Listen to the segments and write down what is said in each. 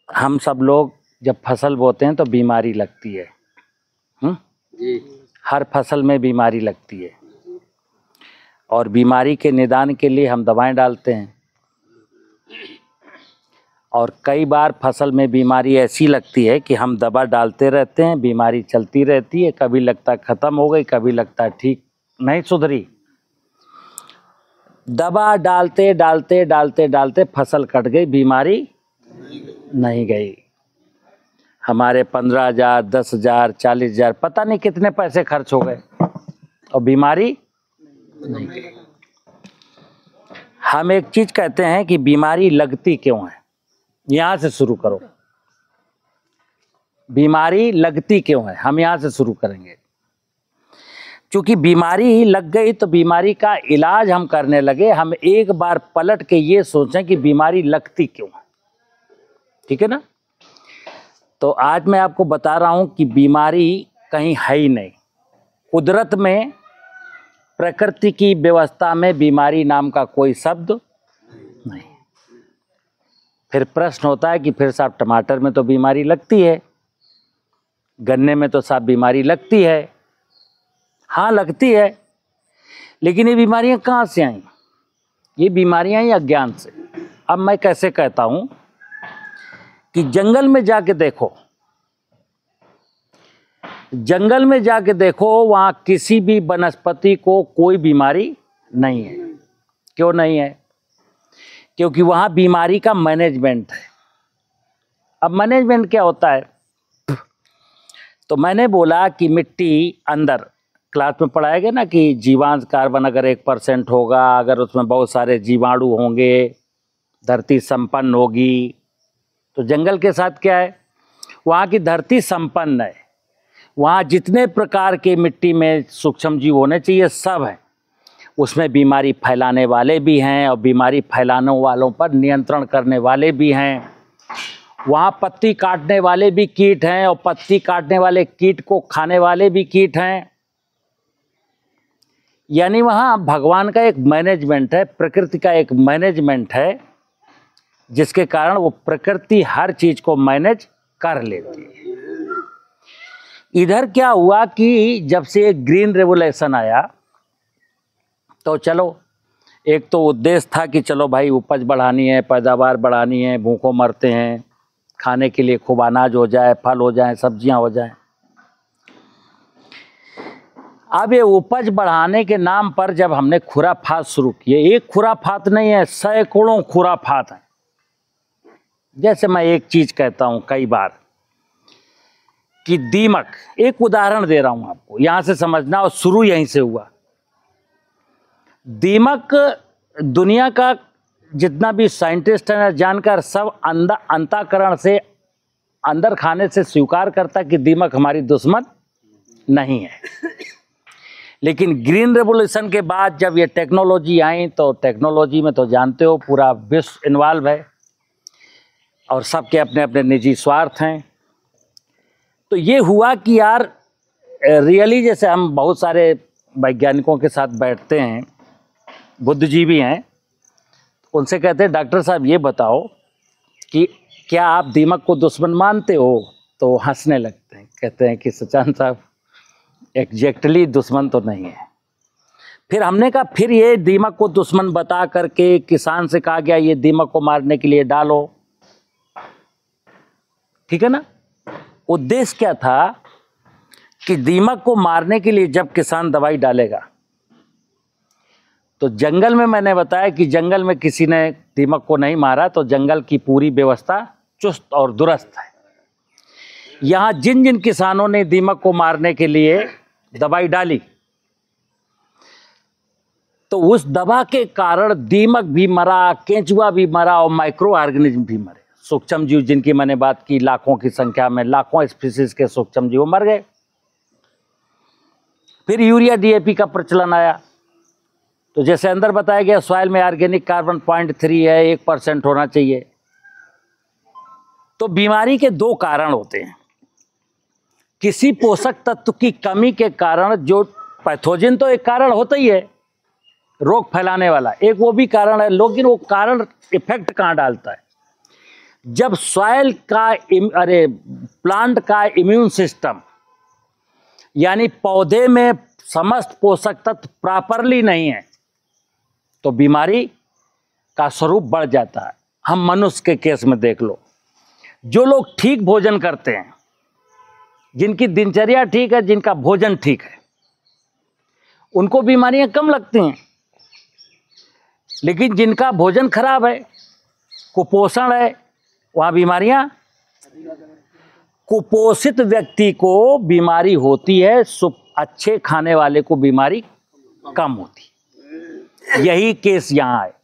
हम सब लोग जब फसल बोते हैं तो बीमारी लगती है। जी। हर फसल में बीमारी लगती है और बीमारी के निदान के लिए हम दवाएं डालते हैं। और कई बार फसल में बीमारी ऐसी लगती है कि हम दवा डालते रहते हैं, बीमारी चलती रहती है, कभी लगता है ख़त्म हो गई, कभी लगता है ठीक नहीं सुधरी। दवा डालते डालते डालते डालते फसल कट गई, बीमारी नहीं गई। हमारे 15,000, 10,000, 40,000 पता नहीं कितने पैसे खर्च हो गए और बीमारी नहीं गई। हम एक चीज कहते हैं कि बीमारी लगती क्यों है। यहां से शुरू करो, बीमारी लगती क्यों है, हम यहां से शुरू करेंगे। क्योंकि बीमारी लग गई तो बीमारी का इलाज हम करने लगे, हम एक बार पलट के ये सोचें कि बीमारी लगती क्यों है। ठीक है ना। तो आज मैं आपको बता रहा हूं कि बीमारी कहीं है ही नहीं। कुदरत में, प्रकृति की व्यवस्था में बीमारी नाम का कोई शब्द नहीं। फिर प्रश्न होता है कि फिर साहब टमाटर में तो बीमारी लगती है, गन्ने में तो साहब बीमारी लगती है। हाँ लगती है, लेकिन ये बीमारियां कहाँ से आई? ये बीमारियां ही अज्ञान से। अब मैं कैसे कहता हूं कि जंगल में जाके देखो, जंगल में जाके देखो, वहां किसी भी वनस्पति को कोई बीमारी नहीं है। क्यों नहीं है? क्योंकि वहां बीमारी का मैनेजमेंट है। अब मैनेजमेंट क्या होता है? तो मैंने बोला कि मिट्टी अंदर, क्लास में पढ़ाया गया ना कि जीवांश कार्बन अगर 1% होगा, अगर उसमें बहुत सारे जीवाणु होंगे, धरती संपन्न होगी। तो जंगल के साथ क्या है? वहाँ की धरती संपन्न है, वहाँ जितने प्रकार के मिट्टी में सूक्ष्म जीव होने चाहिए सब है। उसमें बीमारी फैलाने वाले भी हैं और बीमारी फैलाने वालों पर नियंत्रण करने वाले भी हैं। वहाँ पत्ती काटने वाले भी कीट हैं और पत्ती काटने वाले कीट को खाने वाले भी कीट हैं। यानी वहाँ भगवान का एक मैनेजमेंट है, प्रकृति का एक मैनेजमेंट है, जिसके कारण वो प्रकृति हर चीज को मैनेज कर लेती है। इधर क्या हुआ कि जब से एक ग्रीन रेवोल्यूशन आया तो चलो, एक तो उद्देश्य था कि चलो भाई उपज बढ़ानी है, पैदावार बढ़ानी है, भूखों मरते हैं, खाने के लिए खूब अनाज हो जाए, फल हो जाए, सब्जियां हो जाए। अब ये उपज बढ़ाने के नाम पर जब हमने खुराफात शुरू किए, एक खुराफात नहीं है, सैकड़ों खुराफात है। जैसे मैं एक चीज कहता हूं कई बार कि दीमक, एक उदाहरण दे रहा हूं आपको, यहां से समझना, और शुरू यहीं से हुआ। दीमक दुनिया का जितना भी साइंटिस्ट है जानकर सब अंतःकरण से, अंदर खाने से स्वीकार करता कि दीमक हमारी दुश्मन नहीं है। लेकिन ग्रीन रेवोल्यूशन के बाद जब ये टेक्नोलॉजी आई, तो टेक्नोलॉजी में तो जानते हो पूरा विश्व इन्वॉल्व है और सबके अपने अपने निजी स्वार्थ हैं। तो ये हुआ कि यार रियली, जैसे हम बहुत सारे वैज्ञानिकों के साथ बैठते हैं, बुद्धिजीवी हैं, उनसे कहते हैं डॉक्टर साहब ये बताओ कि क्या आप दीमक को दुश्मन मानते हो? तो हंसने लगते हैं, कहते हैं कि सचान साहब एग्जैक्टली दुश्मन तो नहीं है। फिर हमने कहा फिर ये दीमक को दुश्मन बता करके किसान से कहा गया ये दीमक को मारने के लिए डालो, ठीक है ना। उद्देश्य क्या था कि दीमक को मारने के लिए जब किसान दवाई डालेगा तो जंगल में, मैंने बताया कि जंगल में किसी ने दीमक को नहीं मारा तो जंगल की पूरी व्यवस्था चुस्त और दुरुस्त है। यहां जिन जिन किसानों ने दीमक को मारने के लिए दवाई डाली तो उस दवा के कारण दीमक भी मरा, केंचुआ भी मरा और माइक्रो ऑर्गेनिज्म भी मरे। सूक्ष्म जीव जिनकी मैंने बात की, लाखों की संख्या में, लाखों स्पीसीज के सूक्ष्म जीव मर गए। फिर यूरिया डीएपी का प्रचलन आया, तो जैसे अंदर बताया गया सॉइल में ऑर्गेनिक कार्बन 0.3 है, 1% होना चाहिए। तो बीमारी के दो कारण होते हैं। किसी पोषक तत्व की कमी के कारण, जो पैथोजन तो एक कारण होता ही है रोग फैलाने वाला, एक वो भी कारण है, लेकिन वो कारण इफेक्ट कहाँ डालता है? जब सॉइल का प्लांट का इम्यून सिस्टम यानी पौधे में समस्त पोषक तत्व प्रॉपरली नहीं है तो बीमारी का स्वरूप बढ़ जाता है। हम मनुष्य के केस में देख लो, जो लोग ठीक भोजन करते हैं, जिनकी दिनचर्या ठीक है, जिनका भोजन ठीक है, उनको बीमारियां कम लगती हैं। लेकिन जिनका भोजन खराब है, कुपोषण है, वहाँ बीमारियां, कुपोषित व्यक्ति को बीमारी होती है, अच्छे खाने वाले को बीमारी कम होती। यही केस यहाँ है।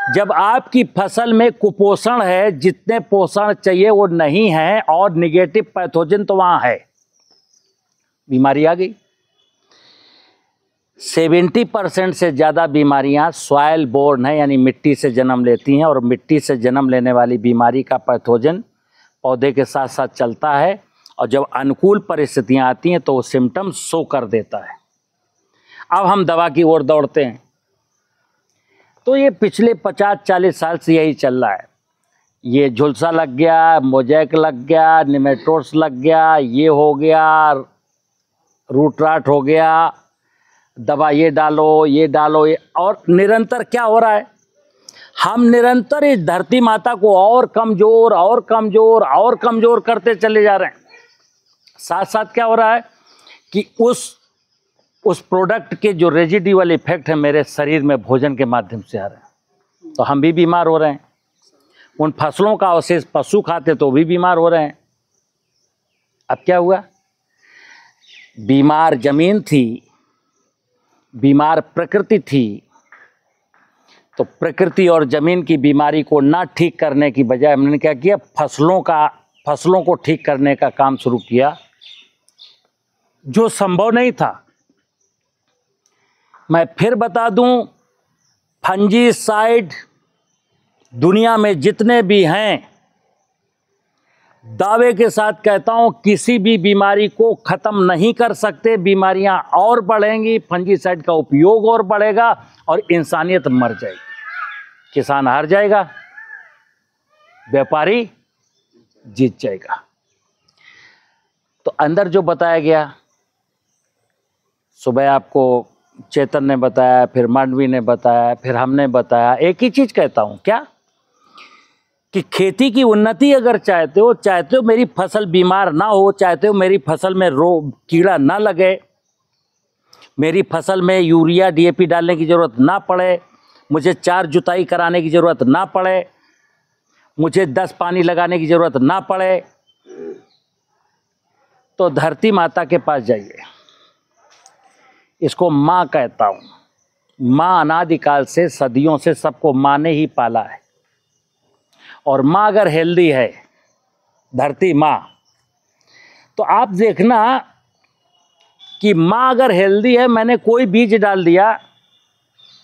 जब आपकी फसल में कुपोषण है, जितने पोषण चाहिए वो नहीं है और निगेटिव पैथोजन तो वहाँ है, बीमारी आ गई। 70% से ज़्यादा बीमारियां सॉइल बोर्न है, यानी मिट्टी से जन्म लेती हैं, और मिट्टी से जन्म लेने वाली बीमारी का पैथोजन पौधे के साथ साथ चलता है, और जब अनुकूल परिस्थितियां आती हैं तो वो सिम्टम्स शो कर देता है। अब हम दवा की ओर दौड़ते हैं, तो ये पिछले 50-40 साल से यही चल रहा है। ये झुलसा लग गया, मोजैक लग गया, निमेटोड्स लग गया, ये हो गया, रूट राट हो गया, दवा ये डालो ये डालो, ये, और निरंतर क्या हो रहा है, हम निरंतर इस धरती माता को और कमज़ोर और कमज़ोर और कमज़ोर करते चले जा रहे हैं। साथ साथ क्या हो रहा है कि उस प्रोडक्ट के जो रेजिड्यूअल इफेक्ट है मेरे शरीर में भोजन के माध्यम से आ रहे हैं, तो हम भी बीमार हो रहे हैं। उन फसलों का अवशेष पशु खाते तो भी बीमार हो रहे हैं। अब क्या हुआ, बीमार जमीन थी, बीमार प्रकृति थी, तो प्रकृति और जमीन की बीमारी को ना ठीक करने की बजाय हमने क्या किया, फसलों को ठीक करने का काम शुरू किया, जो संभव नहीं था। मैं फिर बता दूं, फंजीसाइड दुनिया में जितने भी हैं, दावे के साथ कहता हूं किसी भी बीमारी को खत्म नहीं कर सकते। बीमारियां और बढ़ेंगी, फंजीसाइड का उपयोग और बढ़ेगा और इंसानियत मर जाएगी। किसान हार जाएगा, व्यापारी जीत जाएगा। तो अंदर जो बताया गया, सुबह आपको चेतन ने बताया, फिर मांडवी ने बताया, फिर हमने बताया, एक ही चीज कहता हूं, क्या कि खेती की उन्नति अगर चाहते हो मेरी फसल बीमार ना हो, चाहते हो मेरी फसल में कीड़ा ना लगे, मेरी फसल में यूरिया डीएपी डालने की ज़रूरत ना पड़े, मुझे 4 जुताई कराने की ज़रूरत ना पड़े, मुझे 10 पानी लगाने की ज़रूरत ना पड़े, तो धरती माता के पास जाइए। इसको माँ कहता हूँ। माँ अनादिकाल से, सदियों से सबको माँ ने ही पाला है, और माँ अगर हेल्दी है, धरती माँ, तो आप देखना कि माँ अगर हेल्दी है, मैंने कोई बीज डाल दिया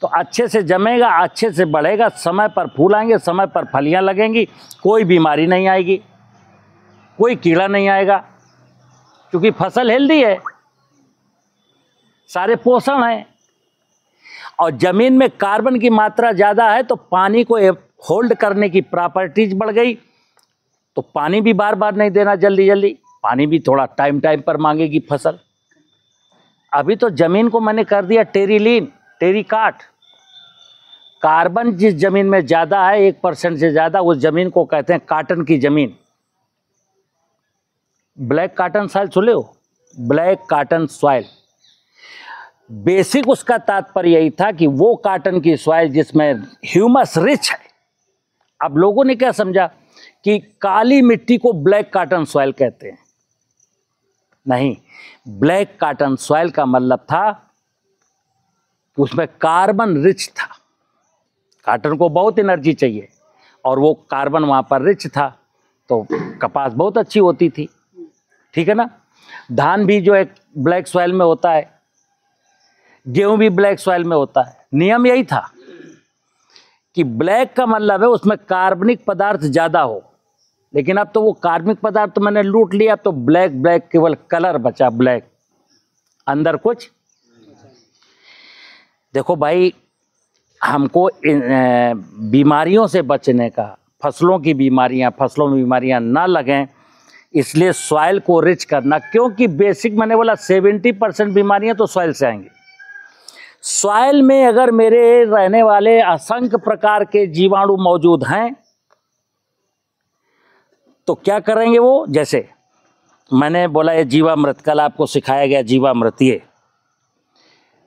तो अच्छे से जमेगा, अच्छे से बढ़ेगा, समय पर फूल आएंगे, समय पर फलियां लगेंगी, कोई बीमारी नहीं आएगी, कोई कीड़ा नहीं आएगा, क्योंकि फसल हेल्दी है, सारे पोषण हैं। और जमीन में कार्बन की मात्रा ज़्यादा है तो पानी को होल्ड करने की प्रॉपर्टीज बढ़ गई, तो पानी भी बार बार नहीं देना जल्दी जल्दी, पानी भी थोड़ा टाइम पर मांगेगी फसल। अभी तो जमीन को मैंने कर दिया टेरिकाट। कार्बन जिस जमीन में ज़्यादा है, 1% से ज़्यादा, उस जमीन को कहते हैं काटन की जमीन। ब्लैक काटन सॉइल सुने हो, ब्लैक काटन सॉइल। बेसिक उसका तात्पर्य यही था कि वो काटन की सॉइल जिसमें ह्यूमस रिच है। अब लोगों ने क्या समझा कि काली मिट्टी को ब्लैक काटन सॉइल कहते हैं। नहीं, ब्लैक काटन सॉइल का मतलब था कि उसमें कार्बन रिच था। काटन को बहुत एनर्जी चाहिए और वो कार्बन वहाँ पर रिच था, तो कपास बहुत अच्छी होती थी, ठीक है ना। धान भी जो है ब्लैक सॉइल में होता है, गेहूं भी ब्लैक सॉइल में होता है। नियम यही था कि ब्लैक का मतलब है उसमें कार्बनिक पदार्थ ज़्यादा हो, लेकिन अब तो वो कार्बनिक पदार्थ तो मैंने लूट लिया, अब तो ब्लैक केवल कलर बचा, ब्लैक, अंदर कुछ। देखो भाई, हमको बीमारियों से बचने का, फसलों की बीमारियां, फसलों में बीमारियां ना लगें, इसलिए सॉइल को रिच करना। क्योंकि बेसिक मैंने बोला 70% बीमारियां तो सॉइल से आएंगी। सॉइल में अगर मेरे रहने वाले असंख्य प्रकार के जीवाणु मौजूद हैं तो क्या करेंगे वो, जैसे मैंने बोला ये जीवामृत, कल आपको सिखाया गया जीवामृत,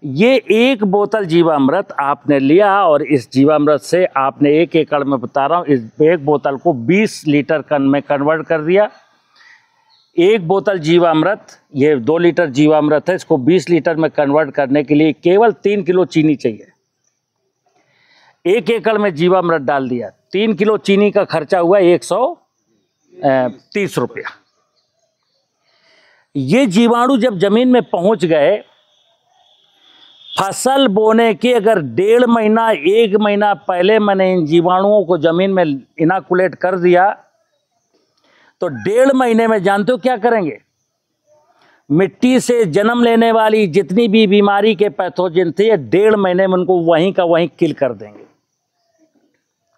ये 1 बोतल जीवामृत आपने लिया और इस जीवामृत से आपने 1 एकड़ में, बता रहा हूँ, इस 1 बोतल को 20 लीटर में कन्वर्ट कर दिया। 1 बोतल जीवामृत, ये 2 लीटर जीवामृत है, इसको 20 लीटर में कन्वर्ट करने के लिए केवल 3 किलो चीनी चाहिए। 1 एकड़ में जीवामृत डाल दिया, 3 किलो चीनी का खर्चा हुआ 130 रुपया। ये जीवाणु जब जमीन में पहुंच गए, फसल बोने के अगर 1.5 महीना 1 महीना पहले मैंने इन जीवाणुओं को जमीन में इनोकुलेट कर दिया तो 1.5 महीने में जानते हो क्या करेंगे, मिट्टी से जन्म लेने वाली जितनी भी बीमारी के पैथोजन थे 1.5 महीने में उनको वहीं का वहीं किल कर देंगे।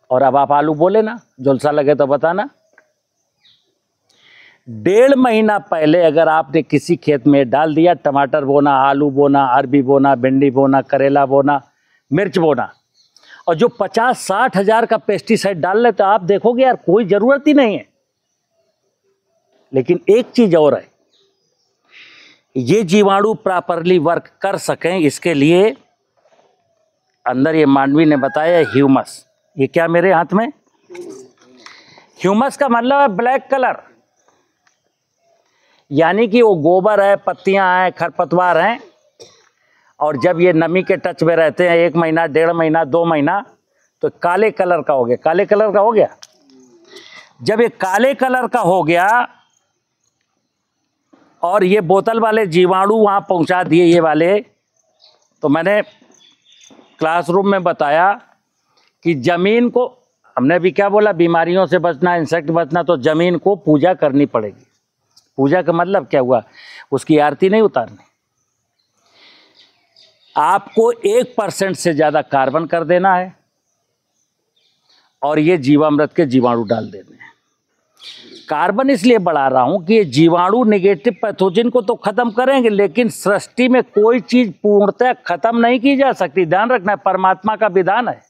और अब आप आलू बोले ना, झुलसा लगे तो बताना। 1.5 महीना पहले अगर आपने किसी खेत में डाल दिया, टमाटर बोना, आलू बोना, अरबी बोना, भिंडी बोना, करेला बोना, मिर्च बोना, और जो 50-60 हज़ार का पेस्टिसाइड डाल ले तो आप देखोगे यार कोई ज़रूरत ही नहीं है। लेकिन एक चीज़ और है, ये जीवाणु प्रॉपरली वर्क कर सकें इसके लिए अंदर ये मांडवी ने बताया ह्यूमस। ये क्या मेरे हाथ में, ह्यूमस का मतलब है ब्लैक कलर, यानी कि वो गोबर है, पत्तियां हैं, खरपतवार हैं, और जब ये नमी के टच में रहते हैं 1 महीना, 1.5 महीना, 2 महीना, तो काले कलर का हो गया। काले कलर का हो गया। जब ये काले कलर का हो गया और ये बोतल वाले जीवाणु वहाँ पहुँचा दिए ये वाले, तो मैंने क्लासरूम में बताया कि ज़मीन को, हमने भी क्या बोला, बीमारियों से बचना, इंसेक्ट बचना, तो ज़मीन को पूजा करनी पड़ेगी। पूजा का मतलब क्या हुआ, उसकी आरती नहीं उतारनी, आपको 1% से ज़्यादा कार्बन कर देना है और ये जीवामृत के जीवाणु डाल देने हैं। कार्बन इसलिए बढ़ा रहा हूं कि ये जीवाणु नेगेटिव पैथोजन को तो खत्म करेंगे, लेकिन सृष्टि में कोई चीज पूर्णतः खत्म नहीं की जा सकती। ध्यान रखना है, परमात्मा का विधान है,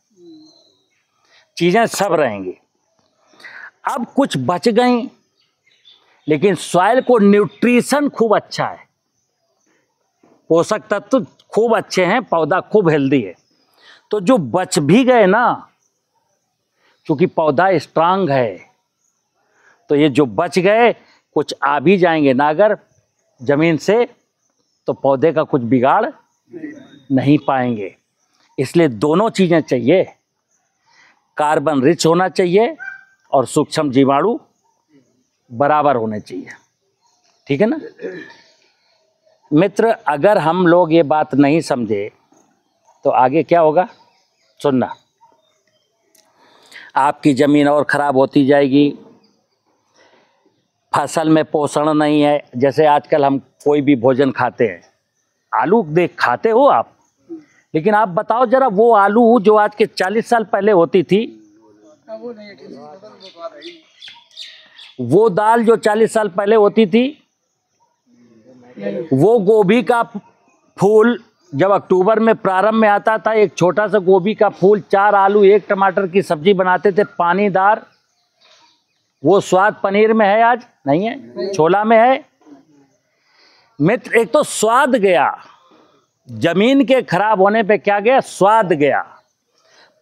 चीजें सब रहेंगी। अब कुछ बच गई, लेकिन सॉइल को न्यूट्रिशन खूब अच्छा है, पोषक तत्व खूब अच्छे हैं, पौधा खूब हेल्दी है। तो जो बच भी गए ना, क्योंकि पौधा स्ट्रांग है, तो ये जो बच गए कुछ आ भी जाएंगे ना अगर जमीन से, तो पौधे का कुछ बिगाड़ नहीं पाएंगे। इसलिए दोनों चीजें चाहिए, कार्बन रिच होना चाहिए और सूक्ष्म जीवाणु बराबर होने चाहिए। ठीक है ना मित्र, अगर हम लोग ये बात नहीं समझे तो आगे क्या होगा सुनना, आपकी जमीन और खराब होती जाएगी, फसल में पोषण नहीं है। जैसे आजकल हम कोई भी भोजन खाते हैं, आलू देख खाते हो आप, लेकिन आप बताओ जरा वो आलू जो आज के 40 साल पहले होती थी, वो दाल जो 40 साल पहले होती थी, वो गोभी का फूल जब अक्टूबर में प्रारंभ में आता था, एक छोटा सा गोभी का फूल, 4 आलू 1 टमाटर की सब्जी बनाते थे पानीदार, वो स्वाद पनीर में है आज नहीं है, छोला में है। मित्र, एक तो स्वाद गया, जमीन के खराब होने पे क्या गया, स्वाद गया,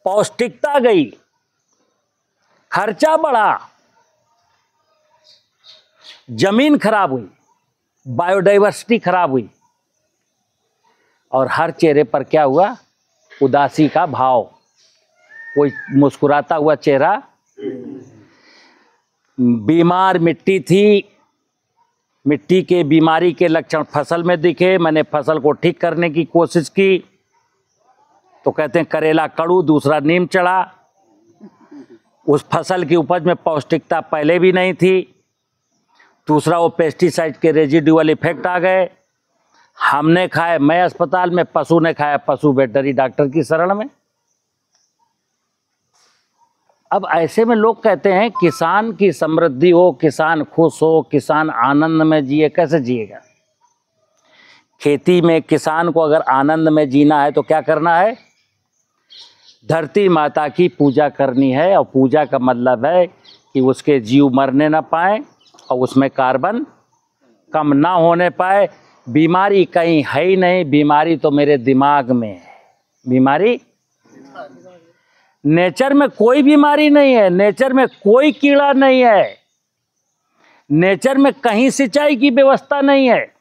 पौष्टिकता गई, खर्चा बढ़ा, जमीन खराब हुई, बायोडाइवर्सिटी खराब हुई, और हर चेहरे पर क्या हुआ, उदासी का भाव, कोई मुस्कुराता हुआ चेहरा। बीमार मिट्टी थी, मिट्टी के बीमारी के लक्षण फसल में दिखे, मैंने फसल को ठीक करने की कोशिश की, तो कहते हैं करेला कड़ू, दूसरा नीम चढ़ा। उस फसल की उपज में पौष्टिकता पहले भी नहीं थी, दूसरा वो पेस्टिसाइड के रेजिडुअल इफेक्ट आ गए। हमने खाए, मैं अस्पताल में, पशु ने खाया, पशु वेटनरी डॉक्टर की शरण में। अब ऐसे में लोग कहते हैं किसान की समृद्धि हो, किसान खुश हो, किसान आनंद में जिए। कैसे जिएगा? खेती में किसान को अगर आनंद में जीना है तो क्या करना है? धरती माता की पूजा करनी है। और पूजा का मतलब है कि उसके जीव मरने ना पाए और उसमें कार्बन कम ना होने पाए। बीमारी कहीं है ही नहीं, बीमारी तो मेरे दिमाग में है। बीमारी नेचर में कोई बीमारी नहीं है, नेचर में कोई कीड़ा नहीं है, नेचर में कहीं सिंचाई की व्यवस्था नहीं है।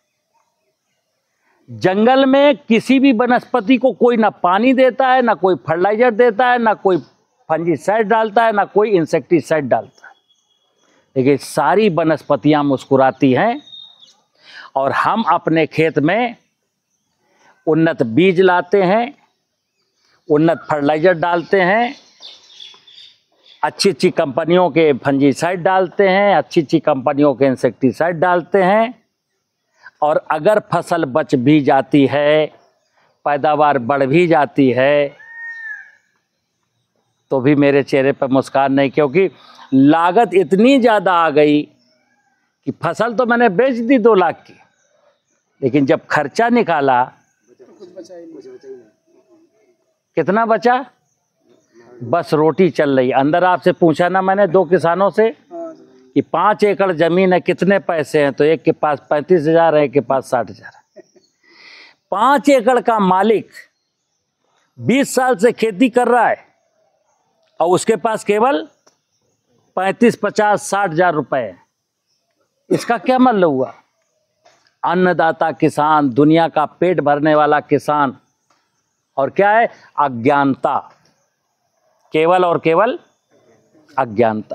जंगल में किसी भी वनस्पति को कोई ना पानी देता है, ना कोई फर्टिलाइजर देता है, ना कोई फंजीसाइड डालता है, ना कोई इंसेक्टिसाइड डालता है। लेकिन सारी वनस्पतियां मुस्कुराती हैं और हम अपने खेत में उन्नत बीज लाते हैं, उन्नत फर्टिलाइजर डालते हैं, अच्छी अच्छी कंपनियों के फंजीसाइड डालते हैं, अच्छी अच्छी कंपनियों के इंसेक्टिसाइड डालते हैं। और अगर फसल बच भी जाती है, पैदावार बढ़ भी जाती है, तो भी मेरे चेहरे पर मुस्कान नहीं, क्योंकि लागत इतनी ज़्यादा आ गई कि फसल तो मैंने बेच दी 2 लाख की, लेकिन जब खर्चा निकाला कितना बचा? बस रोटी चल रही। अंदर आपसे पूछा ना मैंने 2 किसानों से कि 5 एकड़ जमीन है, कितने पैसे हैं? तो एक के पास 35,000 है, एक के पास 60,000 है। 5 एकड़ का मालिक 20 साल से खेती कर रहा है और उसके पास केवल 35, 50, 60,000 रुपए है। इसका क्या मतलब हुआ? अन्नदाता किसान, दुनिया का पेट भरने वाला किसान। और क्या है? अज्ञानता, केवल और केवल अज्ञानता।